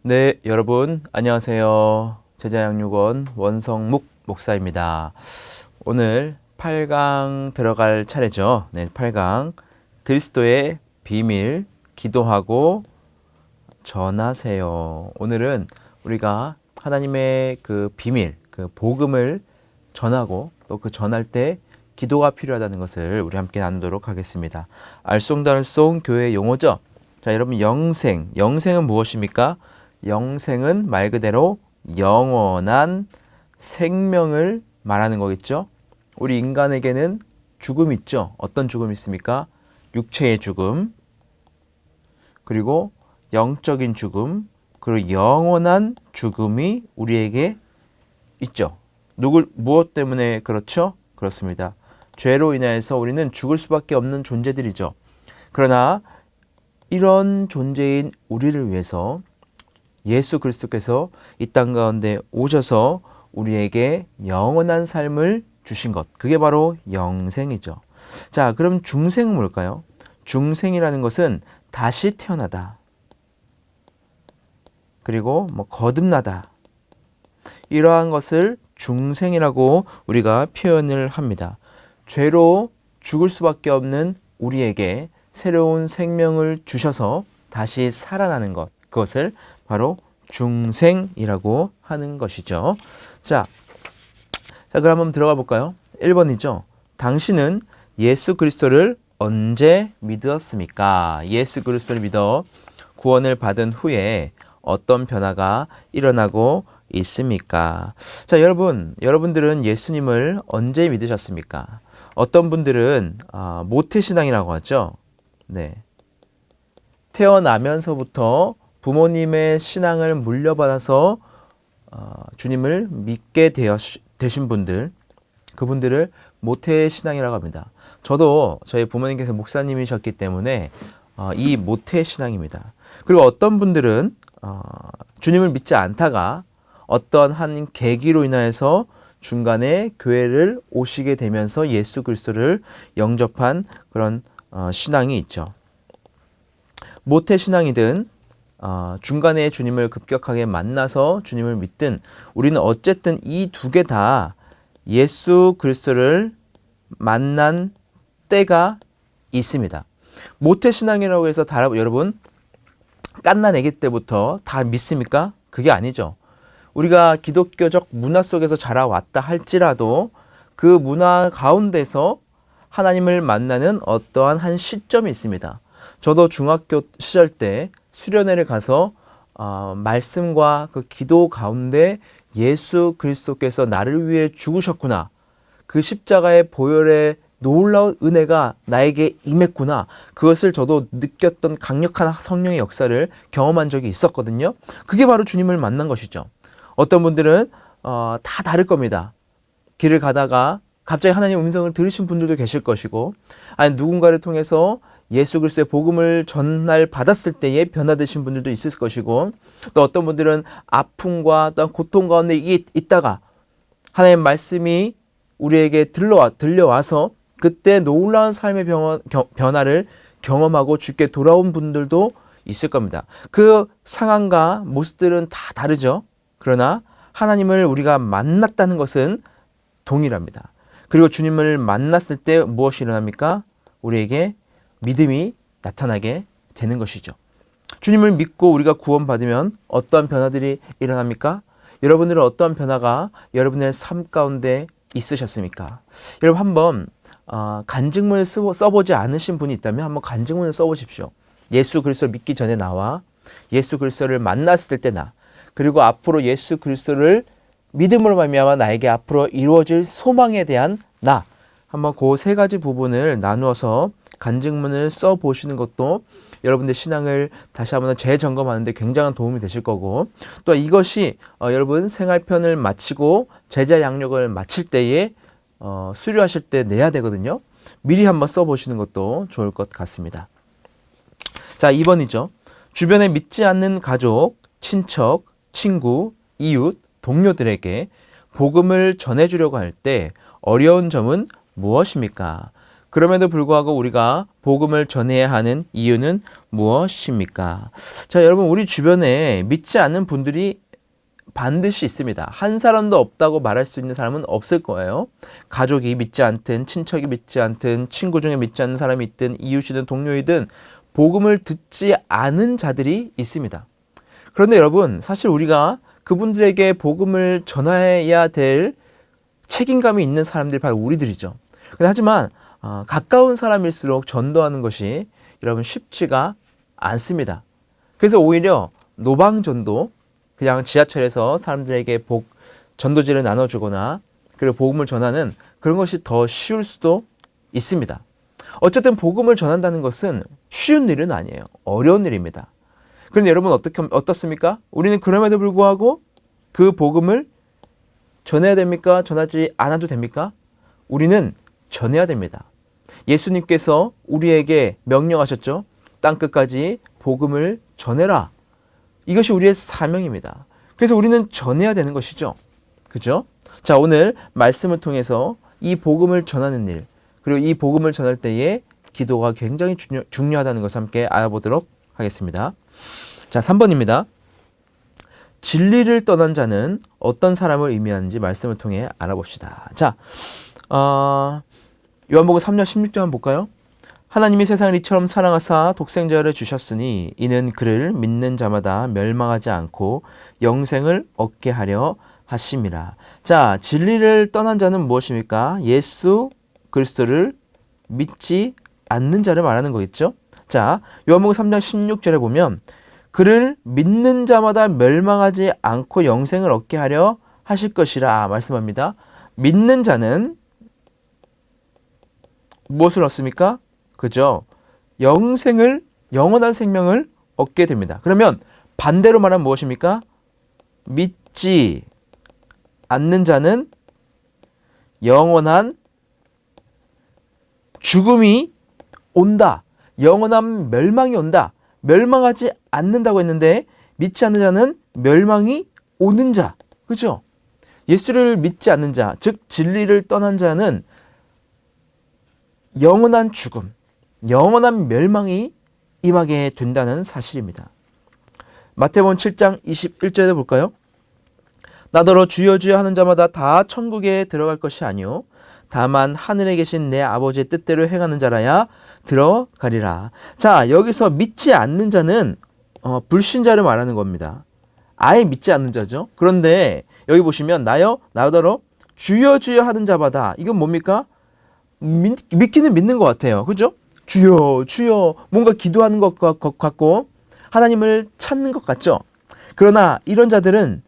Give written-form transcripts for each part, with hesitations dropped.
네, 여러분 안녕하세요. 제자양육원 원성묵 목사입니다. 오늘 8강 들어갈 차례죠. 네, 8강 그리스도의 비밀 기도하고 전하세요. 오늘은 우리가 하나님의 그 비밀, 그 복음을 전하고 또 그 전할 때 기도가 필요하다는 것을 우리 함께 나누도록 하겠습니다. 알쏭달쏭 교회 용어죠. 자, 여러분 영생은 무엇입니까? 영생은 말 그대로 영원한 생명을 말하는 거겠죠. 우리 인간에게는 죽음이 있죠. 어떤 죽음이 있습니까? 육체의 죽음, 그리고 영적인 죽음, 그리고 영원한 죽음이 우리에게 있죠. 무엇 때문에 그렇죠? 그렇습니다. 죄로 인해서 우리는 죽을 수밖에 없는 존재들이죠. 그러나 이런 존재인 우리를 위해서 예수 그리스도께서 이 땅 가운데 오셔서 우리에게 영원한 삶을 주신 것, 그게 바로 영생이죠. 자, 그럼 중생은 뭘까요? 중생이라는 것은 다시 태어나다, 그리고 거듭나다, 이러한 것을 중생이라고 우리가 표현을 합니다. 죄로 죽을 수밖에 없는 우리에게 새로운 생명을 주셔서 다시 살아나는 것, 그것을 바로 중생이라고 하는 것이죠. 자, 그럼 한번 들어가 볼까요? 1번이죠. 당신은 예수 그리스도를 언제 믿었습니까? 예수 그리스도를 믿어 구원을 받은 후에 어떤 변화가 일어나고 있습니까? 자, 여러분들은 예수님을 언제 믿으셨습니까? 어떤 분들은 모태신앙이라고 하죠. 네. 태어나면서부터 부모님의 신앙을 물려받아서 주님을 믿게 되신 분들, 그분들을 모태신앙이라고 합니다. 저도 저희 부모님께서 목사님이셨기 때문에 이 모태신앙입니다. 그리고 어떤 분들은 주님을 믿지 않다가 어떤 한 계기로 인하여서 중간에 교회를 오시게 되면서 예수 그리스도를 영접한 그런 신앙이 있죠. 모태신앙이든 중간에 주님을 급격하게 만나서 주님을 믿든 우리는 어쨌든 이 두 개 다 예수 그리스도를 만난 때가 있습니다. 모태신앙이라고 해서 여러분 갓난 아기 때부터 다 믿습니까? 그게 아니죠. 우리가 기독교적 문화 속에서 자라왔다 할지라도 그 문화 가운데서 하나님을 만나는 어떠한 한 시점이 있습니다. 저도 중학교 시절 때 수련회를 가서 말씀과 그 기도 가운데 예수 그리스도께서 나를 위해 죽으셨구나, 그 십자가의 보혈의 놀라운 은혜가 나에게 임했구나, 그것을 저도 느꼈던 강력한 성령의 역사를 경험한 적이 있었거든요. 그게 바로 주님을 만난 것이죠. 어떤 분들은 다 다를 겁니다. 길을 가다가 갑자기 하나님 음성을 들으신 분들도 계실 것이고, 아니 누군가를 통해서 예수 그리스도의 복음을 전날 받았을 때에 변화되신 분들도 있을 것이고, 또 어떤 분들은 아픔과 또 고통 가운데 있다가 하나님의 말씀이 우리에게 들려와서 그때 놀라운 삶의 변화를 경험하고 주께 돌아온 분들도 있을 겁니다. 그 상황과 모습들은 다 다르죠. 그러나 하나님을 우리가 만났다는 것은 동일합니다. 그리고 주님을 만났을 때 무엇이 일어납니까? 우리에게 믿음이 나타나게 되는 것이죠. 주님을 믿고 우리가 구원받으면 어떠한 변화들이 일어납니까? 여러분들은 어떠한 변화가 여러분의 삶 가운데 있으셨습니까? 여러분 한번 간증문을 써보지 않으신 분이 있다면 한번 간증문을 써보십시오. 예수 그리스도를 믿기 전에 나와 예수 그리스도를 만났을 때 나, 그리고 앞으로 예수 그리스도를 믿음으로 말미암아 나에게 앞으로 이루어질 소망에 대한 나, 한번 그 세 가지 부분을 나누어서 간증문을 써보시는 것도 여러분들 신앙을 다시 한번 재점검하는 데 굉장한 도움이 되실 거고, 또 이것이 여러분 생활편을 마치고 제자 양육을 마칠 때에 수료하실 때 내야 되거든요. 미리 한번 써보시는 것도 좋을 것 같습니다. 자, 2번이죠. 주변에 믿지 않는 가족, 친척, 친구, 이웃, 동료들에게 복음을 전해주려고 할 때 어려운 점은 무엇입니까? 그럼에도 불구하고 우리가 복음을 전해야 하는 이유는 무엇입니까? 자, 여러분, 우리 주변에 믿지 않는 분들이 반드시 있습니다. 한 사람도 없다고 말할 수 있는 사람은 없을 거예요. 가족이 믿지 않든, 친척이 믿지 않든, 친구 중에 믿지 않는 사람이 있든, 이웃이든 동료이든 복음을 듣지 않은 자들이 있습니다. 그런데 여러분, 사실 우리가 그분들에게 복음을 전해야 될 책임감이 있는 사람들이 바로 우리들이죠. 하지만 가까운 사람일수록 전도하는 것이 여러분 쉽지가 않습니다. 그래서 오히려 노방전도, 그냥 지하철에서 사람들에게 전도지를 나눠주거나 그리고 복음을 전하는 그런 것이 더 쉬울 수도 있습니다. 어쨌든 복음을 전한다는 것은 쉬운 일은 아니에요. 어려운 일입니다. 그런데 여러분 어떻습니까? 우리는 그럼에도 불구하고 그 복음을 전해야 됩니까? 전하지 않아도 됩니까? 우리는 전해야 됩니다. 예수님께서 우리에게 명령하셨죠. 땅끝까지 복음을 전해라. 이것이 우리의 사명입니다. 그래서 우리는 전해야 되는 것이죠. 그죠? 자, 오늘 말씀을 통해서 이 복음을 전하는 일, 그리고 이 복음을 전할 때에 기도가 굉장히 중요하다는 것을 함께 알아보도록 하겠습니다. 자, 3번입니다. 진리를 떠난 자는 어떤 사람을 의미하는지 말씀을 통해 알아봅시다. 자, 요한복음 3장 16절 한번 볼까요? 하나님이 세상을 이처럼 사랑하사 독생자를 주셨으니 이는 그를 믿는 자마다 멸망하지 않고 영생을 얻게 하려 하심이라. 자, 진리를 떠난 자는 무엇입니까? 예수 그리스도를 믿지 않는 자를 말하는 거겠죠? 자, 요한복음 3장 16절에 보면 그를 믿는 자마다 멸망하지 않고 영생을 얻게 하려 하실 것이라 말씀합니다. 믿는 자는 무엇을 얻습니까? 그죠? 영원한 생명을 얻게 됩니다. 그러면 반대로 말하면 무엇입니까? 믿지 않는 자는 영원한 죽음이 온다. 영원한 멸망이 온다. 멸망하지 않는다고 했는데 믿지 않는 자는 멸망이 오는 자. 그죠? 예수를 믿지 않는 자, 즉 진리를 떠난 자는 영원한 죽음, 영원한 멸망이 임하게 된다는 사실입니다. 마태복음 7장 21절에 볼까요? 나더러 주여 주여 하는 자마다 다 천국에 들어갈 것이 아니요 다만 하늘에 계신 내 아버지의 뜻대로 행하는 자라야 들어가리라. 자, 여기서 믿지 않는 자는 불신자를 말하는 겁니다. 아예 믿지 않는 자죠. 그런데 여기 보시면 나더러 주여 주여 하는 자마다, 이건 뭡니까? 믿기는 믿는 것 같아요. 그죠? 주여 주여 뭔가 기도하는 것 같고 하나님을 찾는 것 같죠. 그러나 이런 자들은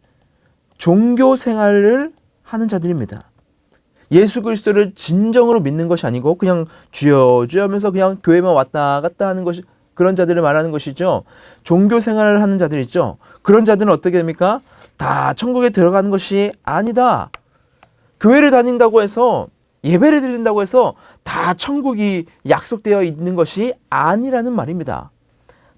종교 생활을 하는 자들입니다. 예수 그리스도를 진정으로 믿는 것이 아니고 그냥 주여 주여 하면서 그냥 교회만 왔다 갔다 하는 것이, 그런 자들을 말하는 것이죠. 종교 생활을 하는 자들 있죠. 그런 자들은 어떻게 됩니까? 다 천국에 들어가는 것이 아니다. 교회를 다닌다고 해서, 예배를 드린다고 해서 다 천국이 약속되어 있는 것이 아니라는 말입니다.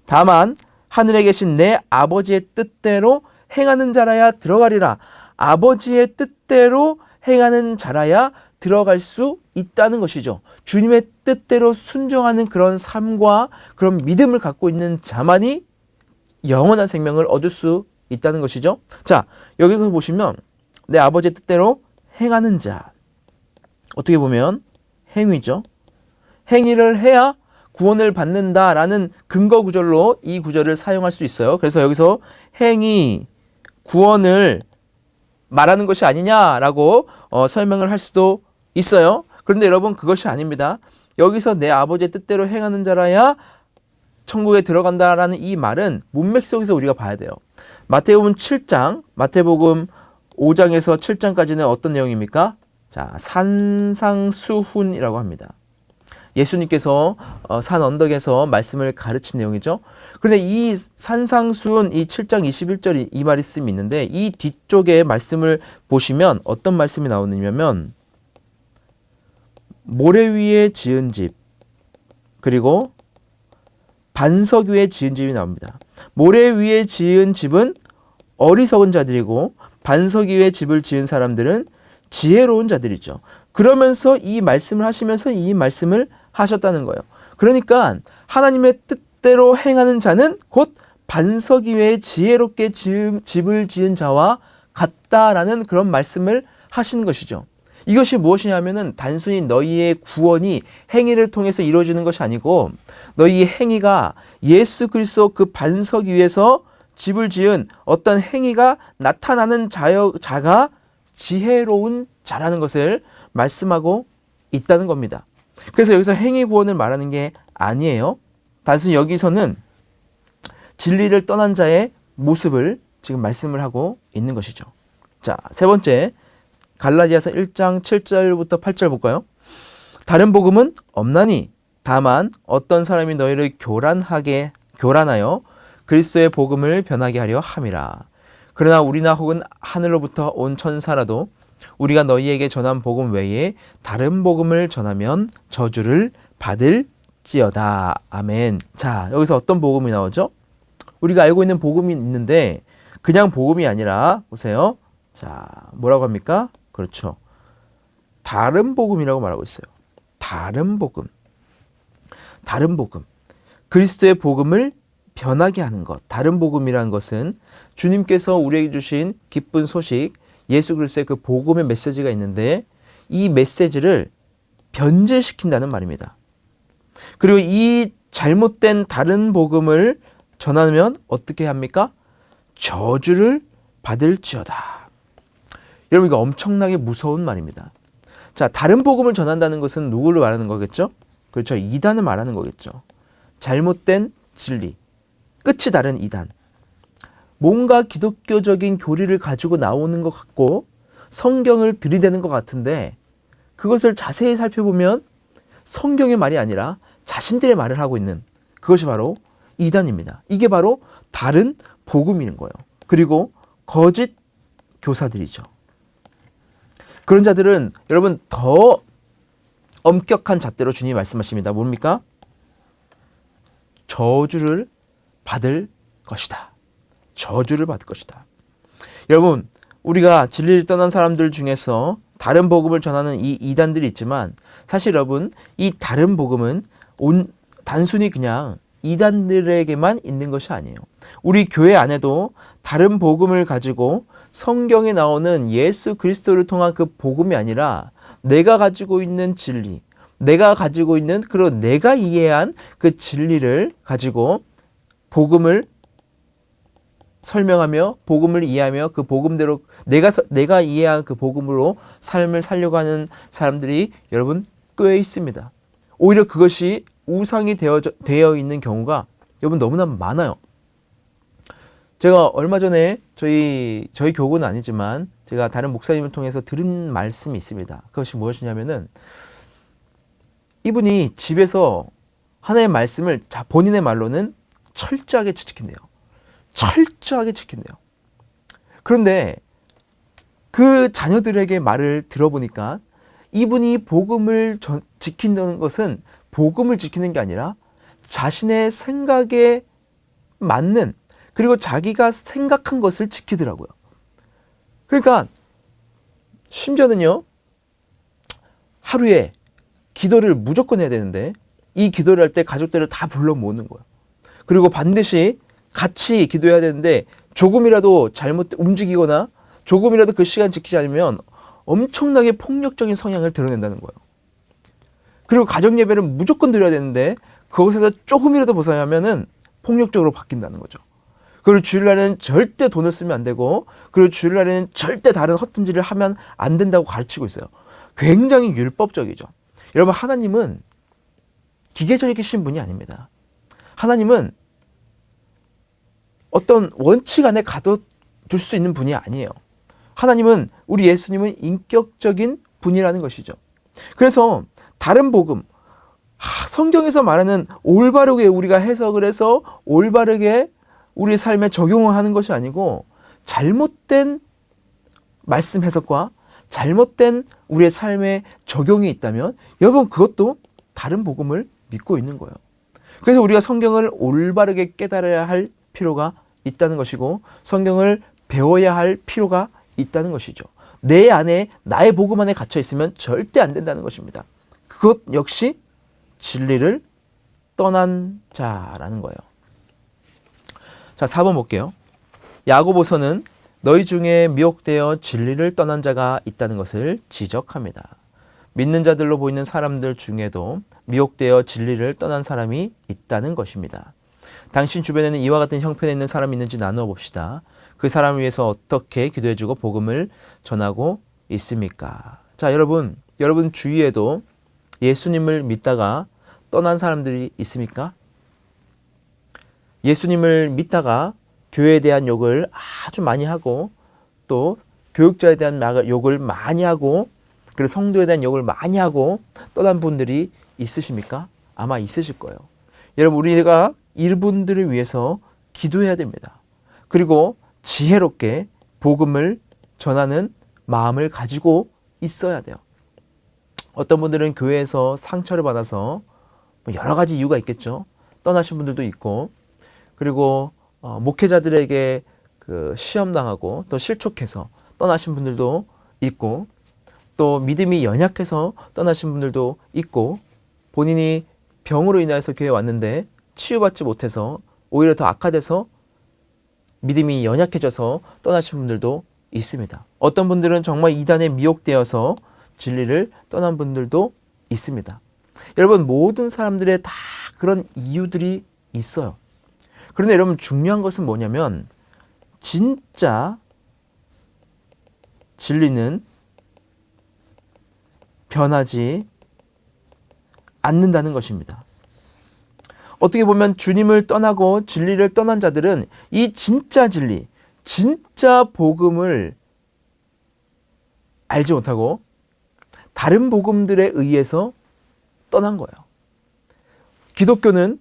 다만 하늘에 계신 내 아버지의 뜻대로 행하는 자라야 들어가리라. 아버지의 뜻대로 행하는 자라야 들어갈 수 있다는 것이죠. 주님의 뜻대로 순종하는 그런 삶과 그런 믿음을 갖고 있는 자만이 영원한 생명을 얻을 수 있다는 것이죠. 자, 여기서 보시면 내 아버지의 뜻대로 행하는 자, 어떻게 보면 행위죠. 행위를 해야 구원을 받는다라는 근거 구절로 이 구절을 사용할 수 있어요. 그래서 여기서 행위, 구원을 말하는 것이 아니냐라고 설명을 할 수도 있어요. 그런데 여러분, 그것이 아닙니다. 여기서 내 아버지의 뜻대로 행하는 자라야 천국에 들어간다라는 이 말은 문맥 속에서 우리가 봐야 돼요. 마태복음 5장에서 7장까지는 어떤 내용입니까? 자, 산상수훈이라고 합니다. 예수님께서 산 언덕에서 말씀을 가르친 내용이죠. 그런데 이 산상수훈, 이 7장 21절 이 말씀이 있는데, 이 뒤쪽에 말씀을 보시면 어떤 말씀이 나오느냐면 모래 위에 지은 집, 그리고 반석 위에 지은 집이 나옵니다. 모래 위에 지은 집은 어리석은 자들이고 반석 위에 집을 지은 사람들은 지혜로운 자들이죠. 그러면서 이 말씀을 하시면서 이 말씀을 하셨다는 거예요. 그러니까 하나님의 뜻대로 행하는 자는 곧 반석 위에 지혜롭게 집을 지은 자와 같다라는 그런 말씀을 하시는 것이죠. 이것이 무엇이냐면은 단순히 너희의 구원이 행위를 통해서 이루어지는 것이 아니고 너희의 행위가 예수 그리스도 그 반석 위에서 집을 지은 어떤 행위가 나타나는 자가 지혜로운 자라는 것을 말씀하고 있다는 겁니다. 그래서 여기서 행위 구원을 말하는 게 아니에요. 단순히 여기서는 진리를 떠난 자의 모습을 지금 말씀을 하고 있는 것이죠. 자, 세 번째, 갈라디아서 1장 7절부터 8절 볼까요? 다른 복음은 없나니 다만 어떤 사람이 너희를 교란하여 그리스도의 복음을 변하게 하려 함이라. 그러나 우리나 혹은 하늘로부터 온 천사라도 우리가 너희에게 전한 복음 외에 다른 복음을 전하면 저주를 받을지어다. 아멘. 자, 여기서 어떤 복음이 나오죠? 우리가 알고 있는 복음이 있는데 그냥 복음이 아니라 보세요. 자, 뭐라고 합니까? 그렇죠. 다른 복음이라고 말하고 있어요. 다른 복음. 다른 복음. 그리스도의 복음을 변하게 하는 것. 다른 복음이라는 것은 주님께서 우리에게 주신 기쁜 소식, 예수 그리스도의 그 복음의 메시지가 있는데 이 메시지를 변질시킨다는 말입니다. 그리고 이 잘못된 다른 복음을 전하면 어떻게 합니까? 저주를 받을지어다. 여러분, 이거 엄청나게 무서운 말입니다. 자, 다른 복음을 전한다는 것은 누구를 말하는 거겠죠? 그렇죠. 이단을 말하는 거겠죠. 잘못된 진리, 끝이 다른 이단. 뭔가 기독교적인 교리를 가지고 나오는 것 같고 성경을 들이대는 것 같은데 그것을 자세히 살펴보면 성경의 말이 아니라 자신들의 말을 하고 있는 그것이 바로 이단입니다. 이게 바로 다른 복음인 거예요. 그리고 거짓 교사들이죠. 그런 자들은 여러분 더 엄격한 잣대로 주님이 말씀하십니다. 뭡니까? 저주를 받을 것이다. 저주를 받을 것이다. 여러분, 우리가 진리를 떠난 사람들 중에서 다른 복음을 전하는 이 이단들이 있지만 사실 여러분, 이 다른 복음은 단순히 그냥 이단들에게만 있는 것이 아니에요. 우리 교회 안에도 다른 복음을 가지고 성경에 나오는 예수 그리스도를 통한 그 복음이 아니라 내가 가지고 있는 진리, 내가 가지고 있는 그리고 내가 이해한 그 진리를 가지고 복음을 설명하며 복음을 이해하며 그 복음대로 내가 이해한 그 복음으로 삶을 살려고 하는 사람들이 여러분 꽤 있습니다. 오히려 그것이 우상이 되어 있는 경우가 여러분 너무나 많아요. 제가 얼마 전에 저희 교구는 아니지만 제가 다른 목사님을 통해서 들은 말씀이 있습니다. 그것이 무엇이냐면은 이분이 집에서 하나의 말씀을 본인의 말로는 철저하게 지킨대요. 철저하게 지킨대요. 그런데 그 자녀들에게 말을 들어보니까 이분이 복음을 지킨다는 것은 복음을 지키는 게 아니라 자신의 생각에 맞는 그리고 자기가 생각한 것을 지키더라고요. 그러니까 심지어는요, 하루에 기도를 무조건 해야 되는데 이 기도를 할 때 가족들을 다 불러 모으는 거예요. 그리고 반드시 같이 기도해야 되는데 조금이라도 잘못 움직이거나 조금이라도 그 시간 지키지 않으면 엄청나게 폭력적인 성향을 드러낸다는 거예요. 그리고 가정 예배를 무조건 드려야 되는데 그것에서 조금이라도 벗어나면은 폭력적으로 바뀐다는 거죠. 그리고 주일날에는 절대 돈을 쓰면 안 되고 그리고 주일날에는 절대 다른 허튼 짓을 하면 안 된다고 가르치고 있어요. 굉장히 율법적이죠. 여러분, 하나님은 기계적이신 분이 아닙니다. 하나님은 어떤 원칙 안에 가둬둘 수 있는 분이 아니에요. 하나님은, 우리 예수님은 인격적인 분이라는 것이죠. 그래서 다른 복음, 성경에서 말하는 올바르게 우리가 해석을 해서 올바르게 우리 삶에 적용을 하는 것이 아니고 잘못된 말씀 해석과 잘못된 우리의 삶에 적용이 있다면 여러분 그것도 다른 복음을 믿고 있는 거예요. 그래서 우리가 성경을 올바르게 깨달아야 할 필요가 있다는 것이고 성경을 배워야 할 필요가 있다는 것이죠. 내 안에 나의 복음 안에 갇혀 있으면 절대 안 된다는 것입니다. 그것 역시 진리를 떠난 자라는 거예요. 자, 4번 볼게요. 야고보서는 너희 중에 미혹되어 진리를 떠난 자가 있다는 것을 지적합니다. 믿는 자들로 보이는 사람들 중에도 미혹되어 진리를 떠난 사람이 있다는 것입니다. 당신 주변에는 이와 같은 형편에 있는 사람이 있는지 나누어 봅시다. 그 사람을 위해서 어떻게 기도해주고 복음을 전하고 있습니까? 자, 여러분 주위에도 예수님을 믿다가 떠난 사람들이 있습니까? 예수님을 믿다가 교회에 대한 욕을 아주 많이 하고 또 교육자에 대한 욕을 많이 하고 그리고 성도에 대한 욕을 많이 하고 떠난 분들이 있으십니까? 아마 있으실 거예요. 여러분, 우리가 이분들을 위해서 기도해야 됩니다. 그리고 지혜롭게 복음을 전하는 마음을 가지고 있어야 돼요. 어떤 분들은 교회에서 상처를 받아서 여러 가지 이유가 있겠죠. 떠나신 분들도 있고, 그리고 목회자들에게 시험당하고 또 실족해서 떠나신 분들도 있고, 또 믿음이 연약해서 떠나신 분들도 있고, 본인이 병으로 인해서 교회에 왔는데 치유받지 못해서 오히려 더 악화돼서 믿음이 연약해져서 떠나신 분들도 있습니다. 어떤 분들은 정말 이단에 미혹되어서 진리를 떠난 분들도 있습니다. 여러분, 모든 사람들의 다 그런 이유들이 있어요. 그런데 여러분, 중요한 것은 뭐냐면 진짜 진리는 변하지 않는다는 것입니다. 어떻게 보면 주님을 떠나고 진리를 떠난 자들은 이 진짜 진리, 진짜 복음을 알지 못하고 다른 복음들에 의해서 떠난 거예요. 기독교는,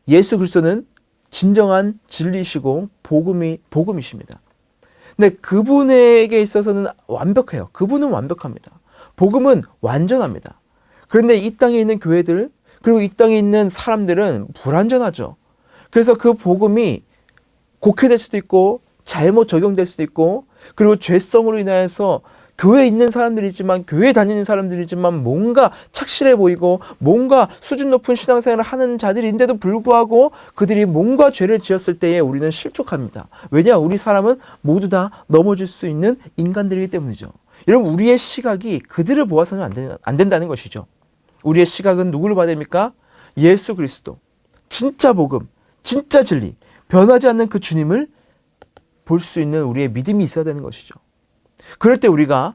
예수 그리스도는 진정한 진리시고 복음이십니다. 근데 그분에게 있어서는 완벽해요. 그분은 완벽합니다. 복음은 완전합니다. 그런데 이 땅에 있는 교회들, 그리고 이 땅에 있는 사람들은 불완전하죠. 그래서 그 복음이 곡해될 수도 있고 잘못 적용될 수도 있고, 그리고 죄성으로 인하여서 교회에 있는 사람들이지만, 교회에 다니는 사람들이지만 뭔가 착실해 보이고 뭔가 수준 높은 신앙생활을 하는 자들인데도 불구하고 그들이 뭔가 죄를 지었을 때에 우리는 실족합니다. 왜냐? 우리 사람은 모두 다 넘어질 수 있는 인간들이기 때문이죠. 여러분, 우리의 시각이 그들을 보아서는 안 된다는 것이죠. 우리의 시각은 누구를 봐야 됩니까? 예수 그리스도, 진짜 복음, 진짜 진리, 변하지 않는 그 주님을 볼 수 있는 우리의 믿음이 있어야 되는 것이죠. 그럴 때 우리가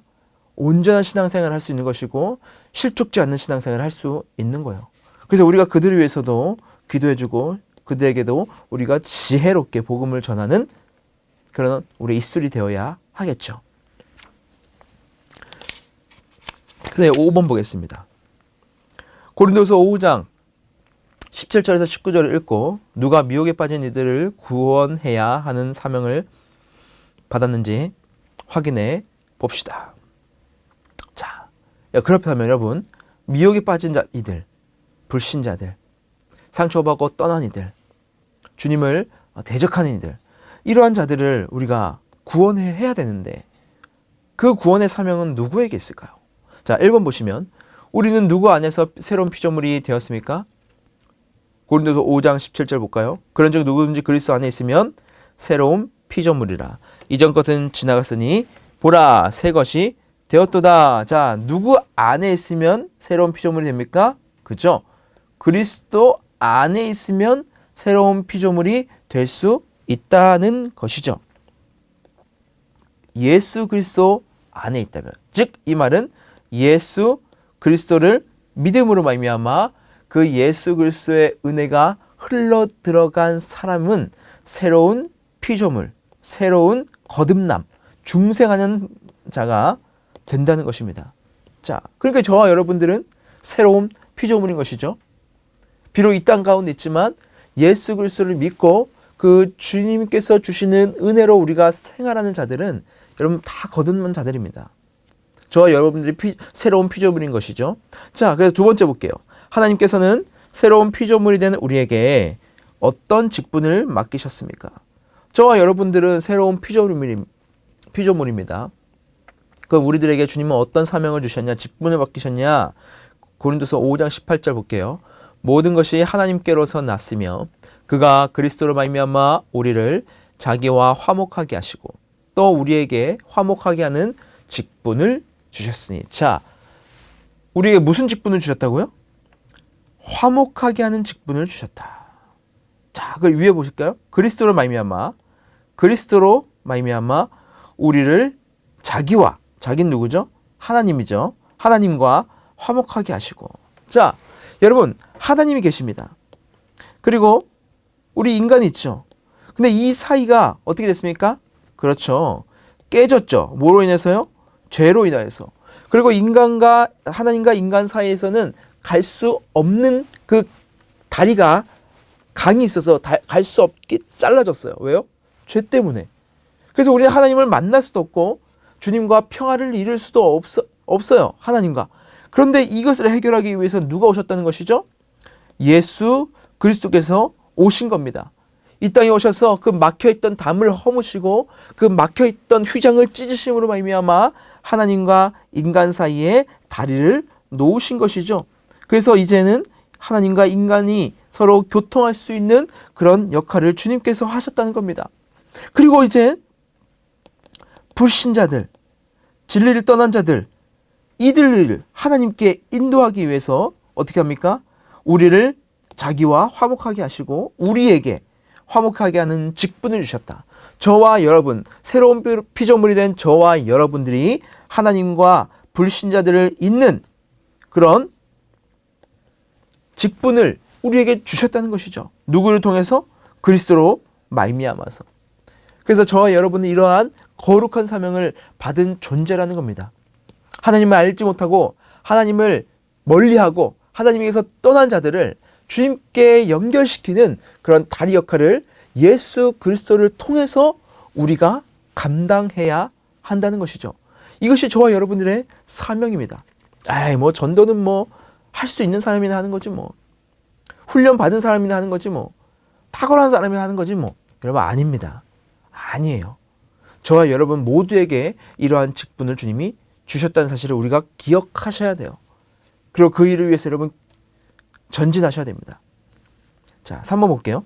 온전한 신앙생활을 할 수 있는 것이고 실족지 않는 신앙생활을 할 수 있는 거예요. 그래서 우리가 그들을 위해서도 기도해주고 그들에게도 우리가 지혜롭게 복음을 전하는 그런 우리 입술이 되어야 하겠죠. 네, 5번 보겠습니다. 고린도서 5장 17절에서 19절을 읽고 누가 미혹에 빠진 이들을 구원해야 하는 사명을 받았는지 확인해 봅시다. 자, 그렇다면 여러분, 미혹에 빠진 이들, 불신자들, 상처받고 떠난 이들, 주님을 대적하는 이들, 이러한 자들을 우리가 구원해야 되는데 그 구원의 사명은 누구에게 있을까요? 자, 1번 보시면 우리는 누구 안에서 새로운 피조물이 되었습니까? 고린도서 5장 17절 볼까요? 그런즉 누구든지 그리스도 안에 있으면 새로운 피조물이라. 이전 것은 지나갔으니 보라 새 것이 되었도다. 자, 누구 안에 있으면 새로운 피조물이 됩니까? 그죠? 그리스도 안에 있으면 새로운 피조물이 될 수 있다는 것이죠. 예수 그리스도 안에 있다면, 즉 이 말은 예수 그리스도를 믿음으로 말미암아 그 예수 그리스도의 은혜가 흘러 들어간 사람은 새로운 피조물, 새로운 거듭남, 중생하는 자가 된다는 것입니다. 자, 그러니까 저와 여러분들은 새로운 피조물인 것이죠. 비록 이 땅 가운데 있지만 예수 그리스도를 믿고 그 주님께서 주시는 은혜로 우리가 생활하는 자들은 여러분 다 거듭난 자들입니다. 저와 여러분들이 새로운 피조물인 것이죠. 자, 그래서 두 번째 볼게요. 하나님께서는 새로운 피조물이 된 우리에게 어떤 직분을 맡기셨습니까? 저와 여러분들은 새로운 피조물입니다. 그럼 우리들에게 주님은 어떤 사명을 주셨냐, 직분을 맡기셨냐? 고린도서 5장 18절 볼게요. 모든 것이 하나님께로서 났으며 그가 그리스도로 말미암아 우리를 자기와 화목하게 하시고 또 우리에게 화목하게 하는 직분을 주셨으니. 자, 우리에게 무슨 직분을 주셨다고요? 화목하게 하는 직분을 주셨다. 자, 그 위에 보실까요? 그리스도로 말미암아 우리를 자기와, 자기는 누구죠? 하나님이죠. 하나님과 화목하게 하시고. 자, 여러분, 하나님이 계십니다. 그리고 우리 인간이 있죠. 근데 이 사이가 어떻게 됐습니까? 그렇죠. 깨졌죠. 뭐로 인해서요? 죄로 인하여서. 그리고 인간과 하나님과 인간 사이에서는 갈 수 없는 그 다리가 강이 있어서 갈 수 없게 잘라졌어요. 왜요? 죄 때문에. 그래서 우리는 하나님을 만날 수도 없고 주님과 평화를 이룰 수도 없어요. 하나님과. 그런데 이것을 해결하기 위해서 누가 오셨다는 것이죠? 예수 그리스도께서 오신 겁니다. 이 땅에 오셔서 그 막혀있던 담을 허무시고 그 막혀있던 휘장을 찢으심으로 말미암아 하나님과 인간 사이에 다리를 놓으신 것이죠. 그래서 이제는 하나님과 인간이 서로 교통할 수 있는 그런 역할을 주님께서 하셨다는 겁니다. 그리고 이제 불신자들, 진리를 떠난 자들, 이들을 하나님께 인도하기 위해서 어떻게 합니까? 우리를 자기와 화목하게 하시고 우리에게 화목하게 하는 직분을 주셨다. 저와 여러분, 새로운 피조물이 된 저와 여러분들이 하나님과 불신자들을 잇는 그런 직분을 우리에게 주셨다는 것이죠. 누구를 통해서? 그리스도로 말미암아서. 그래서 저와 여러분은 이러한 거룩한 사명을 받은 존재라는 겁니다. 하나님을 알지 못하고 하나님을 멀리하고 하나님에게서 떠난 자들을 주님께 연결시키는 그런 다리 역할을 예수 그리스도를 통해서 우리가 감당해야 한다는 것이죠. 이것이 저와 여러분들의 사명입니다. 뭐 전도는 뭐 할 수 있는 사람이나 하는 거지 뭐. 훈련 받은 사람이나 하는 거지 뭐. 탁월한 사람이 하는 거지 뭐. 여러분, 아닙니다. 아니에요. 저와 여러분 모두에게 이러한 직분을 주님이 주셨다는 사실을 우리가 기억하셔야 돼요. 그리고 그 일을 위해서 여러분 전진하셔야 됩니다. 자, 3번 볼게요.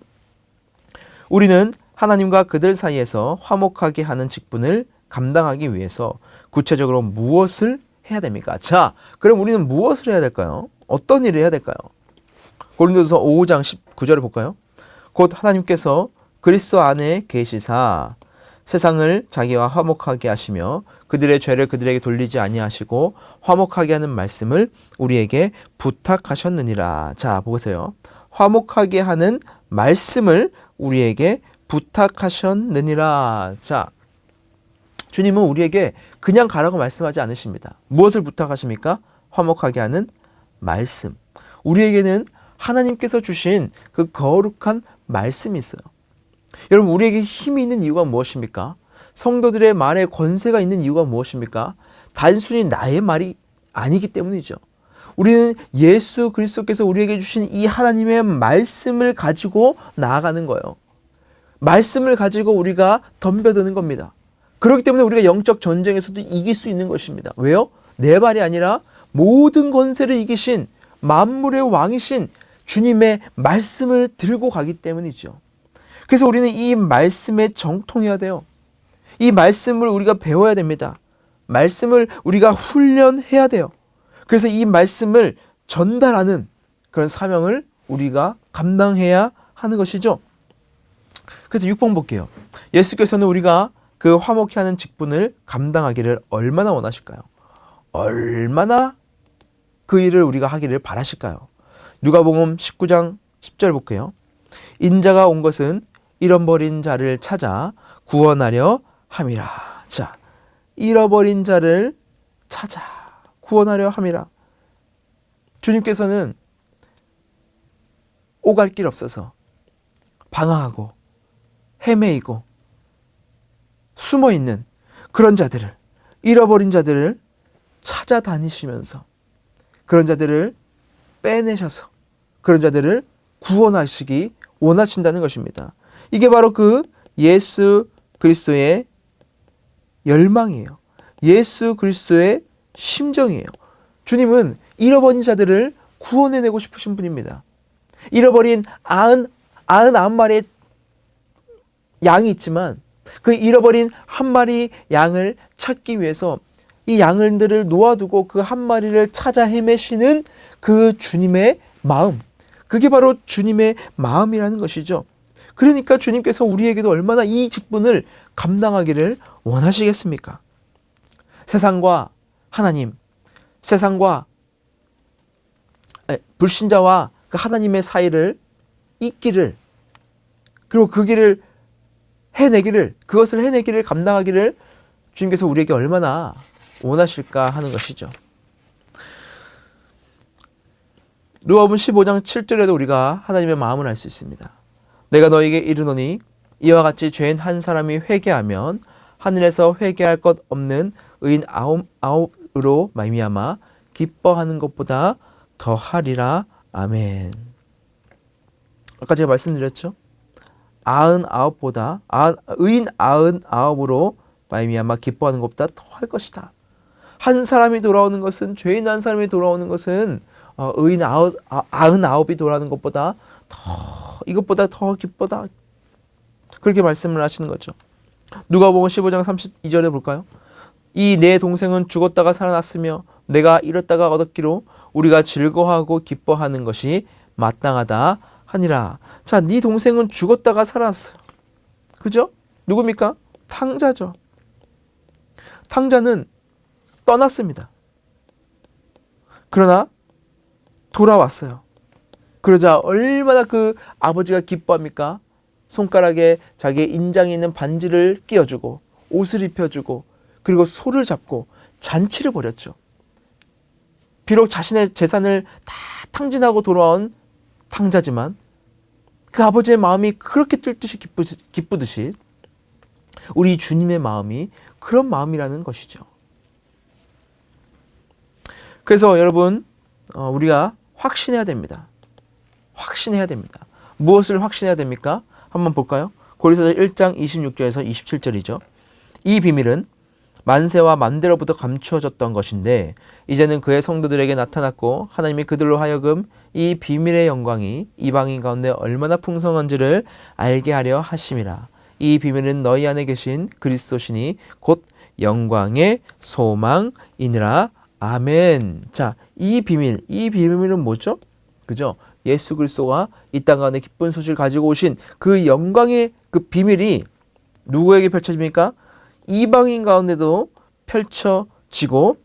우리는 하나님과 그들 사이에서 화목하게 하는 직분을 감당하기 위해서 구체적으로 무엇을 해야 됩니까? 자, 그럼 우리는 무엇을 해야 될까요? 어떤 일을 해야 될까요? 고린도서 5장 19절을 볼까요? 곧 하나님께서 그리스도 안에 계시사 세상을 자기와 화목하게 하시며 그들의 죄를 그들에게 돌리지 아니하시고 화목하게 하는 말씀을 우리에게 부탁하셨느니라. 자, 보세요. 화목하게 하는 말씀을 우리에게 부탁하셨느니라. 자, 주님은 우리에게 그냥 가라고 말씀하지 않으십니다. 무엇을 부탁하십니까? 화목하게 하는 말씀. 우리에게는 하나님께서 주신 그 거룩한 말씀이 있어요. 여러분, 우리에게 힘이 있는 이유가 무엇입니까? 성도들의 말에 권세가 있는 이유가 무엇입니까? 단순히 나의 말이 아니기 때문이죠. 우리는 예수 그리스도께서 우리에게 주신 이 하나님의 말씀을 가지고 나아가는 거예요. 말씀을 가지고 우리가 덤벼드는 겁니다. 그렇기 때문에 우리가 영적 전쟁에서도 이길 수 있는 것입니다. 왜요? 내 말이 아니라 모든 권세를 이기신 만물의 왕이신 주님의 말씀을 들고 가기 때문이죠. 그래서 우리는 이 말씀에 정통해야 돼요. 이 말씀을 우리가 배워야 됩니다. 말씀을 우리가 훈련해야 돼요. 그래서 이 말씀을 전달하는 그런 사명을 우리가 감당해야 하는 것이죠. 그래서 6번 볼게요. 예수께서는 우리가 그 화목케 하는 직분을 감당하기를 얼마나 원하실까요? 얼마나 그 일을 우리가 하기를 바라실까요? 누가복음 19장 10절 볼게요. 인자가 온 것은 잃어버린 자를 찾아 구원하려 함이라. 자, 잃어버린 자를 찾아 구원하려 함이라. 주님께서는 오갈 길 없어서 방황하고 헤매이고 숨어있는 그런 자들을, 잃어버린 자들을 찾아다니시면서 그런 자들을 빼내셔서 그런 자들을 구원하시기 원하신다는 것입니다. 이게 바로 그 예수 그리스도의 열망이에요. 예수 그리스도의 심정이에요. 주님은 잃어버린 자들을 구원해내고 싶으신 분입니다. 잃어버린 99마리의 양이 있지만 그 잃어버린 한 마리 양을 찾기 위해서 이 양들을 놓아두고 그 한 마리를 찾아 헤매시는 그 주님의 마음, 그게 바로 주님의 마음이라는 것이죠. 그러니까 주님께서 우리에게도 얼마나 이 직분을 감당하기를 원하시겠습니까? 세상과 하나님, 세상과 불신자와 그 하나님의 사이를 잇기를, 그리고 그 길을 해내기를, 그것을 해내기를 감당하기를 주님께서 우리에게 얼마나 원하실까 하는 것이죠. 누가복음 15장 7절에도 우리가 하나님의 마음을 알 수 있습니다. 내가 너에게 이르노니 이와 같이 죄인 한 사람이 회개하면 하늘에서 회개할 것 없는 의인 아홉으로 말미암아 기뻐하는 것보다 더하리라. 아멘. 아까 제가 말씀드렸죠. 의인 99으로 말미암아 기뻐하는 것보다 더할 것이다. 한 사람이 돌아오는 것은, 죄인 한 사람이 돌아오는 것은 의인 99이 돌아오는 것보다 이것보다 더 기쁘다. 그렇게 말씀을 하시는 거죠. 누가복음 15장 32절에 볼까요? 이 내 동생은 죽었다가 살아났으며 내가 잃었다가 얻었기로 우리가 즐거워하고 기뻐하는 것이 마땅하다 하니라. 자, 네 동생은 죽었다가 살아났어요. 그죠? 누굽니까? 탕자죠. 탕자는 떠났습니다. 그러나 돌아왔어요. 그러자 얼마나 그 아버지가 기뻐합니까? 손가락에 자기의 인장에 있는 반지를 끼워주고 옷을 입혀주고 그리고 소를 잡고 잔치를 벌였죠. 비록 자신의 재산을 다 탕진하고 돌아온 탕자지만 그 아버지의 마음이 그렇게 뜰듯이 기쁘듯이 우리 주님의 마음이 그런 마음이라는 것이죠. 그래서 여러분, 우리가 확신해야 됩니다. 확신해야 됩니다. 무엇을 확신해야 됩니까? 한번 볼까요? 고린도서 1장 26절에서 27절이죠. 이 비밀은 만세와 만대로부터 감추어졌던 것인데 이제는 그의 성도들에게 나타났고 하나님이 그들로 하여금 이 비밀의 영광이 이방인 가운데 얼마나 풍성한지를 알게 하려 하심이라. 이 비밀은 너희 안에 계신 그리스도시니 곧 영광의 소망이니라. 아멘. 자, 이 비밀은 뭐죠? 그죠? 예수 그리스도가 이 땅 가운데 기쁜 소식을 가지고 오신 그 영광의 그 비밀이 누구에게 펼쳐집니까? 이방인 가운데도 펼쳐지고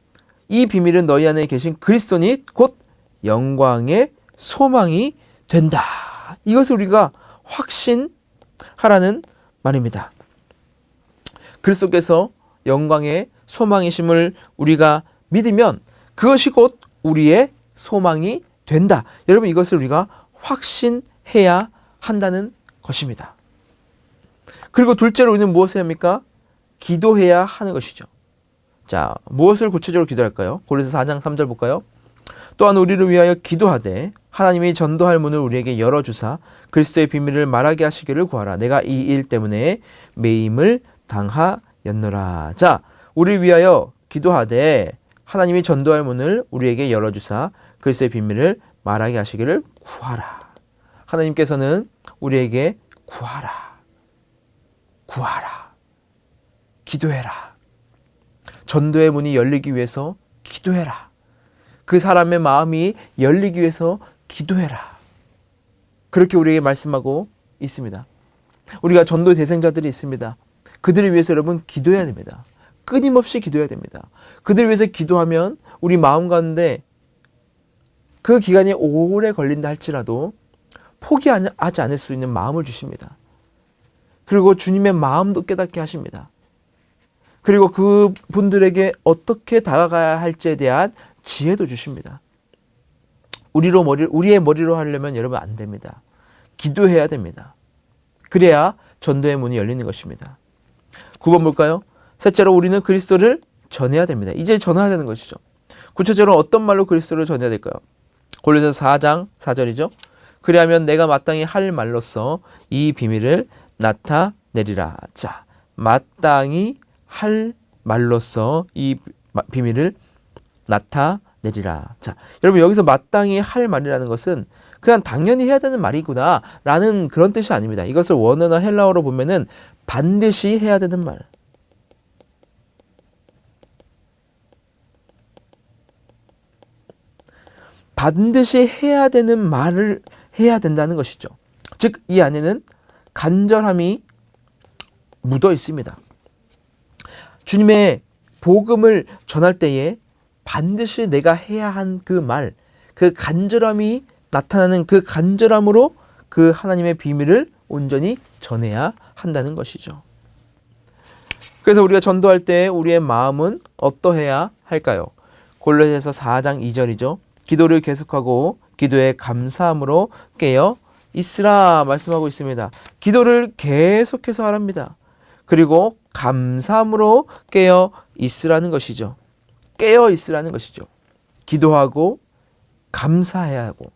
이 비밀은 너희 안에 계신 그리스도니 곧 영광의 소망이 된다. 이것을 우리가 확신하라는 말입니다. 그리스도께서 영광의 소망이심을 우리가 믿으면 그것이 곧 우리의 소망이 된다. 여러분, 이것을 우리가 확신해야 한다는 것입니다. 그리고 둘째로 우리는 무엇을 해야 합니까? 기도해야 하는 것이죠. 자, 무엇을 구체적으로 기도할까요? 고린도서 4장 3절 볼까요? 또한 우리를 위하여 기도하되 하나님이 전도할 문을 우리에게 열어주사 그리스도의 비밀을 말하게 하시기를 구하라. 내가 이 일 때문에 매임을 당하였노라. 자, 우리를 위하여 기도하되 하나님이 전도할 문을 우리에게 열어주사 그리스도의 비밀을 말하게 하시기를 구하라. 하나님께서는 우리에게 구하라. 기도해라. 전도의 문이 열리기 위해서 기도해라. 그 사람의 마음이 열리기 위해서 기도해라. 그렇게 우리에게 말씀하고 있습니다. 우리가 전도 대상자들이 있습니다. 그들을 위해서 여러분 기도해야 됩니다. 끊임없이 기도해야 됩니다. 그들을 위해서 기도하면 우리 마음 가운데 그 기간이 오래 걸린다 할지라도 포기하지 않을 수 있는 마음을 주십니다. 그리고 주님의 마음도 깨닫게 하십니다. 그리고 그 분들에게 어떻게 다가가야 할지에 대한 지혜도 주십니다. 우리의 머리로 하려면 여러분 안 됩니다. 기도해야 됩니다. 그래야 전도의 문이 열리는 것입니다. 9번 볼까요? 셋째로 우리는 그리스도를 전해야 됩니다. 이제 전해야 되는 것이죠. 구체적으로 어떤 말로 그리스도를 전해야 될까요? 고린도서 4장 4절이죠. 그리하면 내가 마땅히 할 말로써 이 비밀을 나타내리라. 자, 마땅히 할 말로써 이 비밀을 나타내리라. 자, 여러분 여기서 마땅히 할 말이라는 것은 그냥 당연히 해야 되는 말이구나 라는 그런 뜻이 아닙니다. 이것을 원어나 헬라어로 보면은 반드시 해야 되는 말. 반드시 해야 되는 말을 해야 된다는 것이죠. 즉, 이 안에는 간절함이 묻어 있습니다. 주님의 복음을 전할 때에 반드시 내가 해야 한 그 말, 그 간절함이 나타나는 그 간절함으로 그 하나님의 비밀을 온전히 전해야 한다는 것이죠. 그래서 우리가 전도할 때 우리의 마음은 어떠해야 할까요? 골로새서 4장 2절이죠. 기도를 계속하고 기도에 감사함으로 깨어 있으라 말씀하고 있습니다. 기도를 계속해서 하랍니다. 그리고 감사함으로 깨어 있으라는 것이죠. 깨어 있으라는 것이죠. 기도하고 감사해야 하고,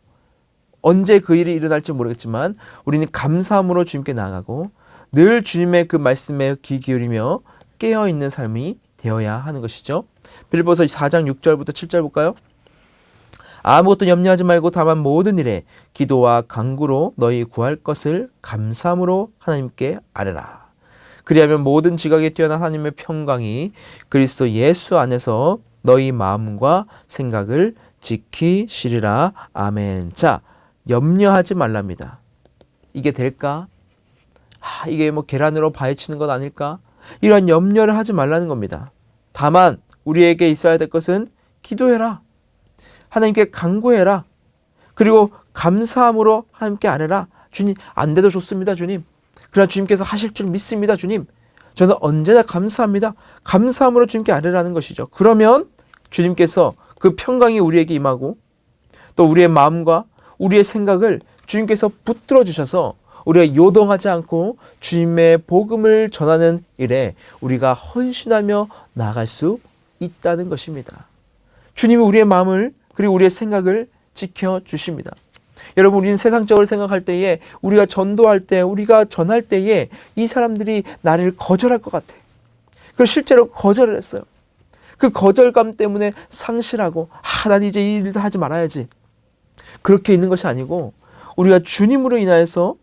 언제 그 일이 일어날지 모르겠지만 우리는 감사함으로 주님께 나아가고 늘 주님의 그 말씀에 귀 기울이며 깨어 있는 삶이 되어야 하는 것이죠. 빌립보서 4장 6절부터 7절 볼까요? 아무것도 염려하지 말고 다만 모든 일에 기도와 간구로 너희 구할 것을 감사함으로 하나님께 아뢰라. 그리하면 모든 지각에 뛰어난 하나님의 평강이 그리스도 예수 안에서 너희 마음과 생각을 지키시리라. 아멘. 자, 염려하지 말랍니다. 이게 될까? 이게 뭐 계란으로 바위치는 건 아닐까? 이런 염려를 하지 말라는 겁니다. 다만 우리에게 있어야 될 것은 기도해라. 하나님께 간구해라. 그리고 감사함으로 하나님께 아뢰라. 주님, 안 돼도 좋습니다, 주님. 그러나 주님께서 하실 줄 믿습니다, 주님. 저는 언제나 감사합니다. 감사함으로 주님께 아뢰라는 것이죠. 그러면 주님께서 그 평강이 우리에게 임하고 또 우리의 마음과 우리의 생각을 주님께서 붙들어 주셔서 우리가 요동하지 않고 주님의 복음을 전하는 일에 우리가 헌신하며 나아갈 수 있다는 것입니다. 주님이 우리의 마음을 그리고 우리의 생각을 지켜주십니다. 여러분, 우리는 세상적으로 생각할 때에, 우리가 전도할 때, 우리가 전할 때에 이 사람들이 나를 거절할 것 같아. 그걸 실제로 거절을 했어요. 그 거절감 때문에 상실하고 난 이제 이 일도 하지 말아야지. 그렇게 있는 것이 아니고, 우리가 주님으로 인하여서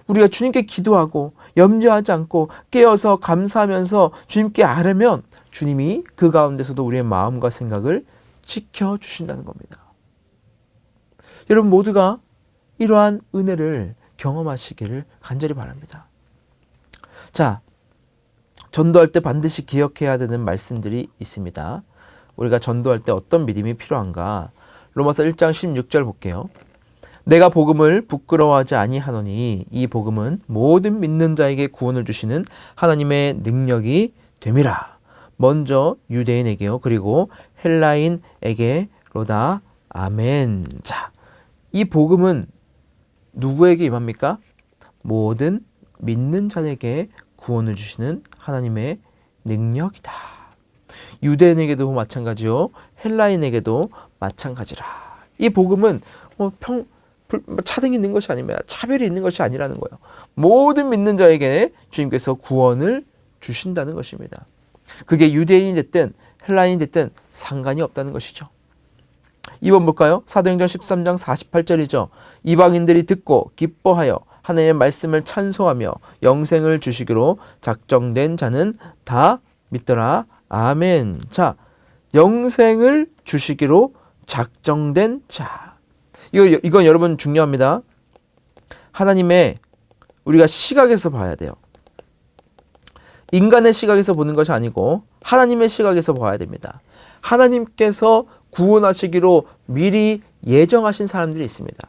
우리가 주님께 기도하고 염려하지 않고 깨어서 감사하면서 주님께 아뢰면 주님이 그 가운데서도 우리의 마음과 생각을 지켜주신다는 겁니다. 여러분 모두가 이러한 은혜를 경험하시기를 간절히 바랍니다. 자, 전도할 때 반드시 기억해야 되는 말씀들이 있습니다. 우리가 전도할 때 어떤 믿음이 필요한가? 로마서 1장 16절 볼게요. 내가 복음을 부끄러워하지 아니하노니 이 복음은 모든 믿는 자에게 구원을 주시는 하나님의 능력이 됨이라. 먼저 유대인에게요, 그리고 헬라인에게로다. 아멘. 자, 이 복음은 누구에게 임합니까? 모든 믿는 자에게 구원을 주시는 하나님의 능력이다. 유대인에게도 마찬가지요, 헬라인에게도 마찬가지라. 이 복음은 차등이 있는 것이 아닙니다. 차별이 있는 것이 아니라는 거예요. 모든 믿는 자에게 주님께서 구원을 주신다는 것입니다. 그게 유대인이 됐든 헬라인이 됐든 상관이 없다는 것이죠. 2번 볼까요? 사도행전 13장 48절이죠. 이방인들이 듣고 기뻐하여 하나님의 말씀을 찬송하며 영생을 주시기로 작정된 자는 다 믿더라. 아멘. 자, 영생을 주시기로 작정된 자. 이건 여러분 중요합니다. 하나님의 우리가 시각에서 봐야 돼요. 인간의 시각에서 보는 것이 아니고 하나님의 시각에서 봐야 됩니다. 하나님께서 구원하시기로 미리 예정하신 사람들이 있습니다.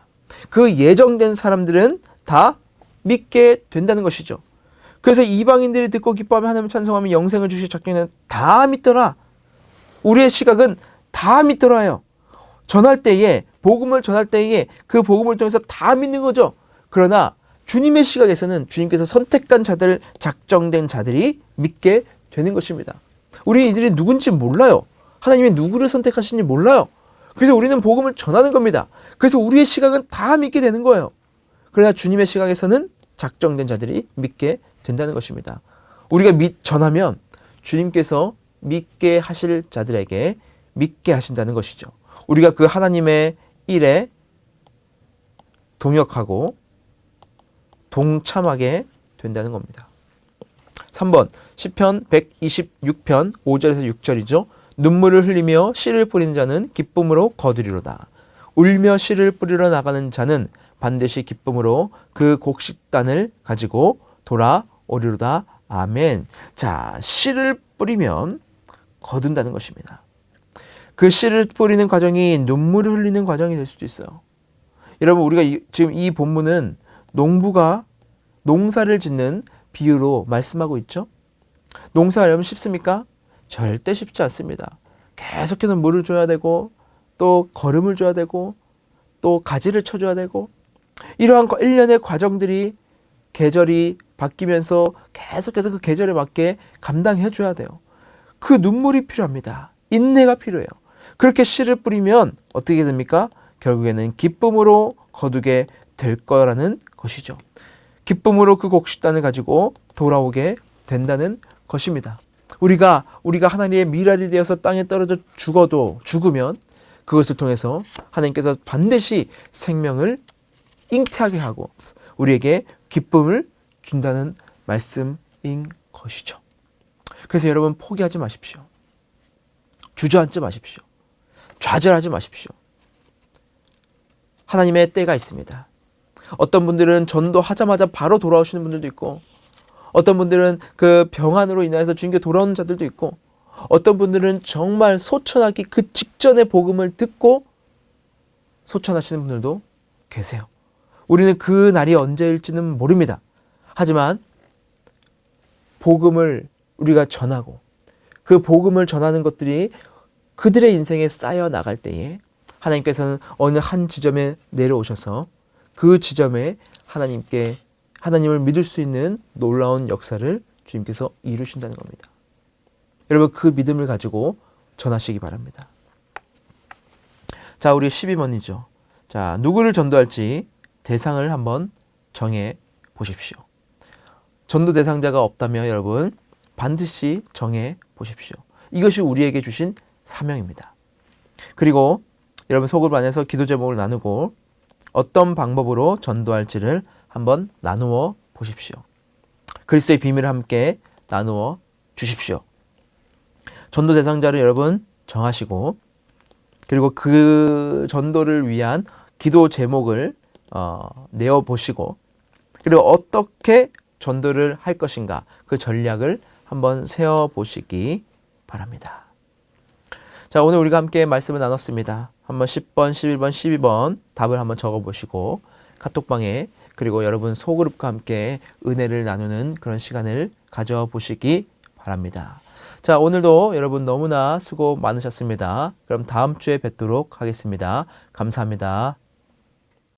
그 예정된 사람들은 다 믿게 된다는 것이죠. 그래서 이방인들이 듣고 기뻐하며 하나님을 찬송하며 영생을 주시 작정된 다 믿더라. 우리의 시각은 다 믿더라요. 전할 때에, 복음을 전할 때에 그 복음을 통해서 다 믿는 거죠. 그러나 주님의 시각에서는 주님께서 선택한 자들, 작정된 자들이 믿게 되는 것입니다. 우리 이들이 누군지 몰라요. 하나님이 누구를 선택하시는지 몰라요. 그래서 우리는 복음을 전하는 겁니다. 그래서 우리의 시각은 다 믿게 되는 거예요. 그러나 주님의 시각에서는 작정된 자들이 믿게 된다는 것입니다. 우리가 전하면 주님께서 믿게 하실 자들에게 믿게 하신다는 것이죠. 우리가 그 하나님의 일에 동역하고 동참하게 된다는 겁니다. 3번 시편 126편 5절에서 6절이죠. 눈물을 흘리며 씨를 뿌리는 자는 기쁨으로 거두리로다. 울며 씨를 뿌리러 나가는 자는 반드시 기쁨으로 그 곡식단을 가지고 돌아오리로다. 아멘. 자, 씨를 뿌리면 거둔다는 것입니다. 그 씨를 뿌리는 과정이 눈물을 흘리는 과정이 될 수도 있어요. 여러분, 우리가 지금 이 본문은 농부가 농사를 짓는 비유로 말씀하고 있죠. 농사하려면 쉽습니까? 절대 쉽지 않습니다. 계속해서 물을 줘야 되고 또 거름을 줘야 되고 또 가지를 쳐줘야 되고 이러한 일련의 과정들이 계절이 바뀌면서 계속해서 그 계절에 맞게 감당해 줘야 돼요. 그 눈물이 필요합니다. 인내가 필요해요. 그렇게 씨를 뿌리면 어떻게 됩니까? 결국에는 기쁨으로 거두게 될 거라는 것이죠. 기쁨으로 그 곡식단을 가지고 돌아오게 된다는 것입니다. 우리가 하나님의 미랄이 되어서 땅에 떨어져 죽으면 그것을 통해서 하나님께서 반드시 생명을 잉태하게 하고 우리에게 기쁨을 준다는 말씀인 것이죠. 그래서 여러분 포기하지 마십시오. 주저앉지 마십시오. 좌절하지 마십시오. 하나님의 때가 있습니다. 어떤 분들은 전도하자마자 바로 돌아오시는 분들도 있고 어떤 분들은 그 병환으로 인해서 주님께 돌아오는 자들도 있고 어떤 분들은 정말 소천하기 그 직전에 복음을 듣고 소천하시는 분들도 계세요. 우리는 그 날이 언제일지는 모릅니다. 하지만 복음을 우리가 전하고 그 복음을 전하는 것들이 그들의 인생에 쌓여 나갈 때에 하나님께서는 어느 한 지점에 내려오셔서 그 지점에 하나님을 믿을 수 있는 놀라운 역사를 주님께서 이루신다는 겁니다. 여러분 그 믿음을 가지고 전하시기 바랍니다. 자, 우리 12번이죠. 자, 누구를 전도할지 대상을 한번 정해 보십시오. 전도 대상자가 없다면 여러분 반드시 정해 보십시오. 이것이 우리에게 주신 사명입니다. 그리고 여러분 소그룹 안에서 기도 제목을 나누고 어떤 방법으로 전도할지를 한번 나누어 보십시오. 그리스도의 비밀을 함께 나누어 주십시오. 전도 대상자를 여러분 정하시고 그리고 그 전도를 위한 기도 제목을 내어보시고 그리고 어떻게 전도를 할 것인가 그 전략을 한번 세워보시기 바랍니다. 자, 오늘 우리가 함께 말씀을 나눴습니다. 한번 10번, 11번, 12번 답을 한번 적어보시고 카톡방에 그리고 여러분 소그룹과 함께 은혜를 나누는 그런 시간을 가져보시기 바랍니다. 자, 오늘도 여러분 너무나 수고 많으셨습니다. 그럼 다음 주에 뵙도록 하겠습니다. 감사합니다.